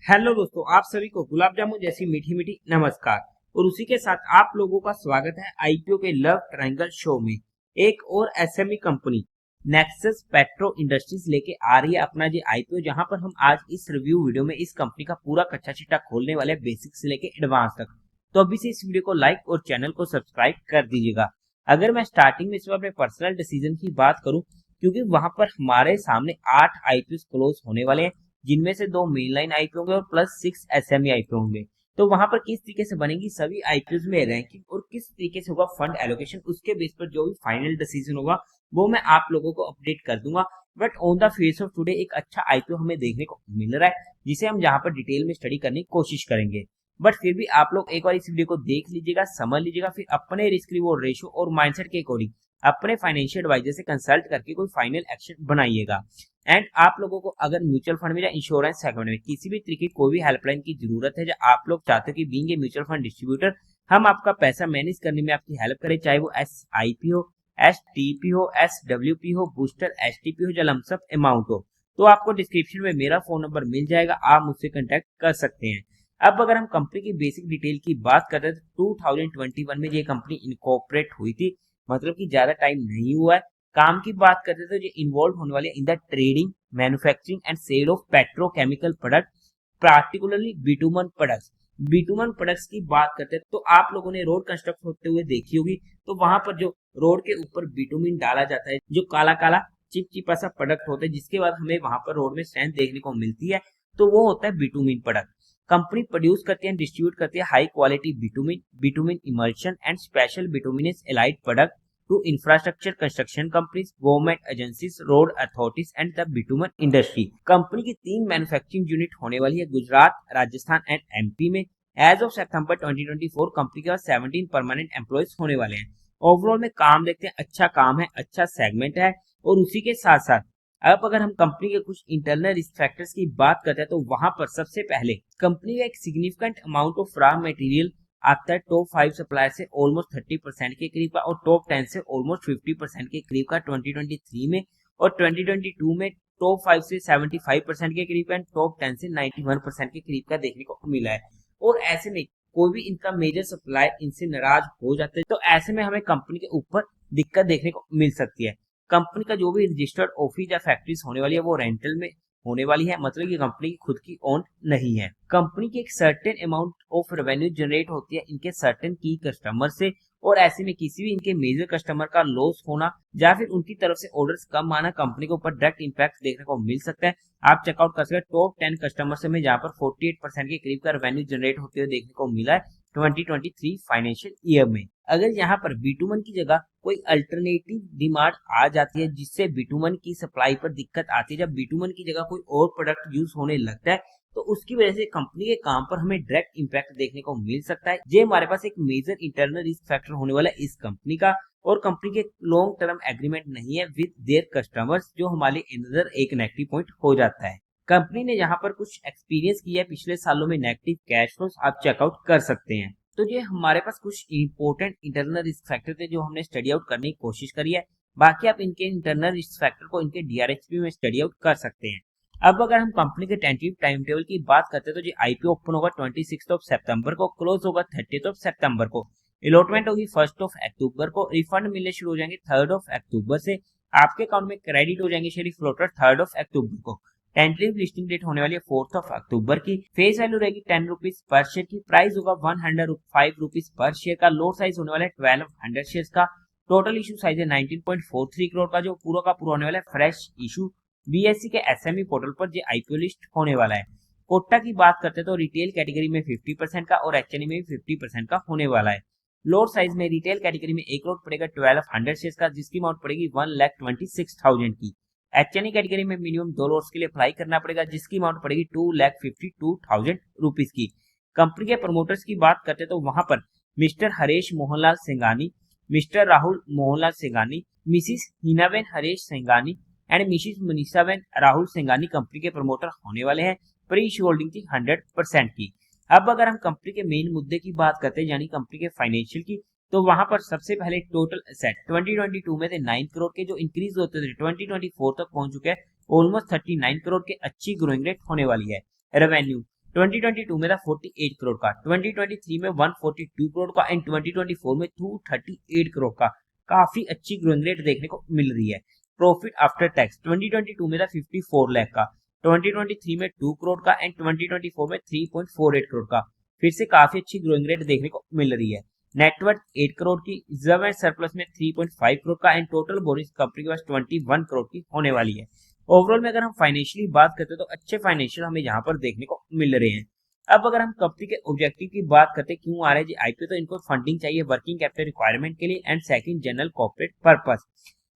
Hello दोस्तों, आप सभी को गुलाब जामुन जैसी मीठी मीठी नमस्कार। और उसी के साथ आप लोगों का स्वागत है आईपीओ के लव ट्रायंगल शो में। एक और SME company nexus petro industries लेके आ रही है अपना ये आईपीओ, जहां पर हम आज इस रिव्यू वीडियो में इस कंपनी का पूरा कच्चा चिट्ठा खोलने वाले, बेसिक से लेके एडवांस तक। तो अभी से इस वीडियो को लाइक और चैनल को सब्सक्राइब कर दीजिएगा। अगर मैं स्टार्टिंग में इस बार अपने पर्सनल डिसीजन की बात करूं, क्योंकि वहां पर हमारे सामने 8 आईपीओ क्लोज होने वाले हैं, जिनमें से 2 मेन लाइन आईपीओ होंगे और प्लस 6 एसएमई आईपीओ होंगे। तो वहां पर किस तरीके से बनेगी सभी आईपीओ में रैंकिंग और किस तरीके से होगा फंड एलोकेशन, उसके बेस पर जो भी फाइनल डिसीजन होगा वो मैं आप लोगों को अपडेट कर दूंगा। But on the face of today एक अच्छा आईपीओ हमें देखने को मिल रहा है, जिसे हम यहाँ पर डिटेल में स्टडी करने की कोशिश करेंगे। बट फिर भी आप लोग एक बार इस वीडियो को देख लीजिएगा, समझ लीजिएगा, फिर अपने रिस्क रिवॉर्ड रेशियो और माइंडसेट के अकॉर्डिंग अपने फाइनेंशियल एडवाइजर से कंसल्ट करके कोई फाइनल एक्शन बनाइएगा। एंड आप लोगों को अगर म्यूचुअल फंड में या इंश्योरेंस सेगमेंट में किसी भी तरीके की कोई भी हेल्पलाइन की जरूरत है, या आप लोग चाहते हो कि being a mutual fund distributor हम आपका पैसा मैनेज करने में आपकी हेल्प करें, चाहे वो SIP हो, STP हो, SWP हो, बूस्टर STP हो या लमसम अमाउंट हो, तो आपको डिस्क्रिप्शन में मेरा फोन नंबर मिल जाएगा, आप मुझसे कंटेक्ट कर सकते हैं। अब अगर हम कंपनी की बेसिक डिटेल की बात करते हैं तो 2021 में ये कंपनी इनकॉर्पोरेट हुई थी, मतलब कि ज्यादा टाइम नहीं हुआ है। काम की बात करते हैं तो ये इन्वॉल्व होने वाले in the trading, manufacturing and sale of petrochemical product, particularly bitumen products. Bitumen products की बात करते हैं तो आप लोगों ने रोड कंस्ट्रक्ट होते हुए देखी होगी, तो वहां पर जो रोड के ऊपर बिटुमिन डाला जाता है, जो काला काला चिपचिपा सा प्रोडक्ट होता है, जिसके बाद हमें वहां पर रोड में स्ट्रेंथ देखने को मिलती है, तो वो होता है बिटुमिन प्रोडक्ट। कंपनी प्रोड्यूस करती है, डिस्ट्रीब्यूट करती है high quality bitumen, bitumen emulsion and special bituminous allied product to infrastructure construction companies, government agencies, road authorities and the bitumen industry। Company की 3 मैन्युफैक्चरिंग यूनिट होने वाली है गुजरात, राजस्थान एंड एमपी में। As of September 2024 company के पास 17 permanent employees होने वाले हैं। Overall में काम देखते हैं, अच्छा काम है, अच्छा सेगमेंट है। और उसी के साथ साथ अब अगर हम कंपनी के कुछ इंटरनल रिस्क फैक्टर्स की बात करते हैं, तो वहां पर सबसे पहले कंपनी का एक significant amount of raw material आता है टॉप 5 सप्लायर से ऑलमोस्ट 30% के करीब का, और टॉप 10 से ऑलमोस्ट 50% के करीब का 2023 में। और 2022 में टॉप 5 से 75% के करीब का, टॉप 10 से 91% के करीब का देखने को मिला है। और ऐसे में कोई भी इनका मेजर सप्लायर इनसे नाराज हो जाते हैं, तो ऐसे में हमें कंपनी के ऊपर दिक्कत देखने को मिल सकती है। कंपनी का जो भी रजिस्टर्ड ऑफिस या फैक्ट्रीज होने वाली है वो रेंटल में होने वाली है, मतलब कि कंपनी की खुद की ओन नहीं है। कंपनी की एक certain amount of revenue generate होती है इनके सर्टेन की कस्टमर से, और ऐसे में किसी भी इनके मेजर कस्टमर का लॉस होना या फिर उनकी तरफ से ऑर्डर्स कम आना कंपनी के ऊपर डायरेक्ट इंपैक्ट देखने को मिल सकता है। आप चेकआउट कर सकते हैं टॉप 10 कस्टमर से में जहां पर 48% के करीब का रेवेन्यू जनरेट होते हुए देखने को मिला है 2023 फाइनेंशियल ईयर में। अगर यहाँ पर बिटुमन की जगह कोई अल्टरनेटिव डिमांड आ जाती है, जिससे बिटुमन की सप्लाई पर दिक्कत आती है, जब बिटुमन की जगह कोई और प्रोडक्ट यूज होने लगता है, तो उसकी वजह से कंपनी के काम पर हमें डायरेक्ट इंपैक्ट देखने को मिल सकता है। ये हमारे पास एक मेजर इंटरनल रिस्क फैक्टर होने वाला है इस कंपनी का। और कंपनी के लॉन्ग टर्म एग्रीमेंट नहीं है विद देयर कस्टमर्स, जो हमारे अंदर एक नेगेटिव पॉइंट हो जाता है। कंपनी ने यहाँ पर कुछ एक्सपीरियंस किया है पिछले सालों में नेगेटिव कैश फ्लोस, आप चेकआउट कर सकते हैं। तो ये हमारे पास कुछ इंपॉर्टेंट इंटरनल रिस्क फैक्टर थे जो हमने स्टडी आउट करने की कोशिश करी है। बाकी आप इनके इंटरनल रिस्क फैक्टर को इनके DRHP में स्टडी आउट कर सकते हैं। अब अगर हम कंपनी के टेंटेटिव टाइम टेबल की बात करते हैं, तो ये आईपीओ ओपन होगा 26 सितंबर को, क्लोज होगा 30 सितंबर को, अलॉटमेंट होगी 1 अक्टूबर को, रिफंड मिलने शुरू हो जाएंगे 3 अक्टूबर से, आपके अकाउंट में क्रेडिट हो जाएंगे शेयर फ्लोटर 3 अक्टूबर को। टेंटेटिव लिस्टिंग डेट होने वाली है 4 अक्टूबर की। फेस वैल्यू रहेगी 10 रुपीज पर शेयर की। प्राइस होगा 105 रुपीज पर शेयर का। लोड साइज होने वाला है 1200 शेयर का। टोटल इशू साइज है 19.43 करोड़ का, जो पूरा का पूरा होने वाला है फ्रेश इशू। BSE के SME पोर्टल पर ये IPO लिस्ट होने वाला है। कोटा की बात करते हैं तो रिटेल कैटेगरी में 50% का और HNE में 50% का होने वाला है। लोड साइज में रिटेल कैटेगरी में 1 करोड़ पड़ेगा 1200 शेयर का, जिसकी अमाउंट पड़ेगी 1,26,000 की। HNE कैटेगरी में मिनिमम 2 लोड्स के लिए अप्लाई करना पड़ेगा, जिसकी अमाउंट पड़ेगी 2,52,000 रुपीज की। कंपनी के प्रमोटर्स की बात करते हैं तो वहां पर Mister Haresh Mohanlal Singhani, Mister Rahul Mohanlal Singhani, Mrs Hinaben Haresh Singhani and Mrs Manishaben Rahul Singhani company के प्रमोटर होने वाले हैं। प्री इश्यू होल्डिंग थी 100% की। अब अगर हम कंपनी के मेन मुद्दे की बात करते हैं, यानी कंपनी के फाइनेंशियल की, तो वहां पर सबसे पहले टोटल एसेट 2022 में थे 9 करोड़ के, जो इंक्रीज होते थे 2024 तक पहुंच चुके हैं ऑलमोस्ट 39 करोड़ के। अच्छी ग्रोइंग रेट होने वाली है। रेवेन्यू 2022 में था 48 करोड़ का, 2023 में 142 करोड़ का एंड 2024 में 238 करोड़ का। काफी अच्छी ग्रोइंग रेट देखने को मिल रही है। प्रॉफिट आफ्टर टैक्स 2022 में था 54 लाख का, 2023 में 2 करोड़ का एंड 2024 में 3.48 करोड़ का। फिर से काफी अच्छी ग्रोइंग रेट देखने को मिल रही है। नेटवर्थ 8 करोड़ की, रिजर्व एंड सरप्लस में 3.5 करोड़ का एंड टोटल बोरिंग कंपनी के पास 21 करोड़ की होने वाली है। ओवरऑल में अगर हम फाइनेंशियली बात करते हैं तो अच्छे फाइनेंशियल हमें यहाँ पर देखने को मिल रहे हैं। अब अगर हम कंपनी के ऑब्जेक्टिव की बात करते हैं क्यों आ रहे हैं आईपीओ, तो इनको फंडिंग चाहिए वर्किंग कैपिटल रिक्वायरमेंट के लिए and second general corporate purpose.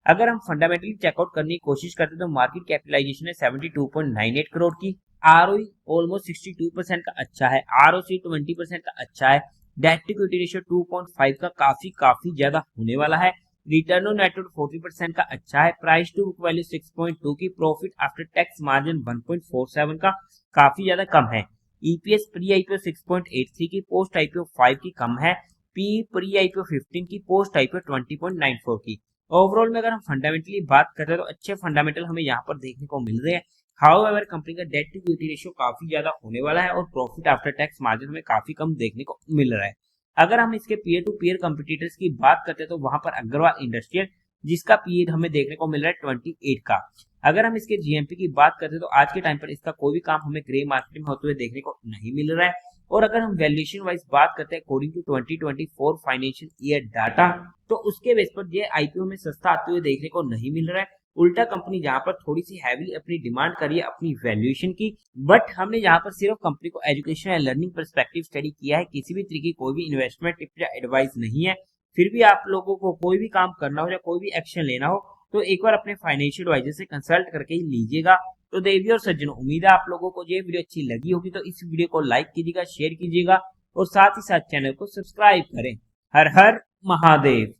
अगर हम फंडामेंटली चेकआउट करने की कोशिश करते हैं तो मार्केट कैपिटलाइजेशन है 72.98 करोड़ की, आरओई ऑलमोस्ट 62% का अच्छा है, आरओसी 20% का अच्छा है, डेट टू इक्विटी रेशियो 2.5 का काफी ज्यादा होने वाला है, रिटर्न ऑन नेटवर्थ 40% का अच्छा है, प्राइस टू बुक वैल्यू 6.2 की, प्रॉफिट आफ्टर टैक्स मार्जिन 1.47 का काफी ज्यादा कम है, ईपीएस प्री आईपीओ 6.83 की, पोस्ट आईपीओ 5 की कम है, पी प्री आईपीओ 15 की, पोस्ट आईपीओ 20.94 की। ओवरऑल में अगर हम फंडामेंटली बात करें तो अच्छे फंडामेंटल हमें यहाँ पर देखने को मिल रहे हैं। हाउएवर कंपनी का डेट टू इक्विटी रेशियो काफी ज्यादा होने वाला है और प्रॉफिट आफ्टर टैक्स मार्जिन में काफी कम देखने को मिल रहा है। अगर हम इसके पीयर टू पीयर कंपटीटर्स की बात करते हैं तो वहां पर अग्रवाल इंडस्ट्रियल, जिसका पीयर हमें देखने को मिल रहा है 28 का। अगर हम इसके जीएमपी की बात करते हैं तो आज के टाइम पर इसका कोई भी काम हमें ग्रे मार्केट में होते हुए देखने को नहीं मिल रहा है। और अगर हम वैल्यूएशन वाइज बात करते हैं according to 2024 financial year data, तो उसके बेस पर ये आईपीओ में सस्ता आते हुए देखने को नहीं मिल रहा है। उल्टा कंपनी जहां पर थोड़ी सी हैवी अपनी डिमांड करी है अपनी वैल्यूएशन की, बट हमने यहाँ पर सिर्फ कंपनी को एजुकेशन या लर्निंग पर्सपेक्टिव स्टडी किया है, किसी भी तरीके की कोई भी इन्वेस्टमेंट टिप या एडवाइस नहीं है। फिर भी आप लोगों को कोई भी काम करना हो या कोई भी एक्शन लेना हो तो एक बार अपने फाइनेंशियल एडवाइजर से कंसल्ट करके ही लीजिएगा। तो देवी और सज्जनों, उम्मीद है आप लोगों को ये वीडियो अच्छी लगी होगी, तो इस वीडियो को लाइक कीजिएगा, शेयर कीजिएगा और साथ ही साथ चैनल को सब्सक्राइब करें। हर हर महादेव।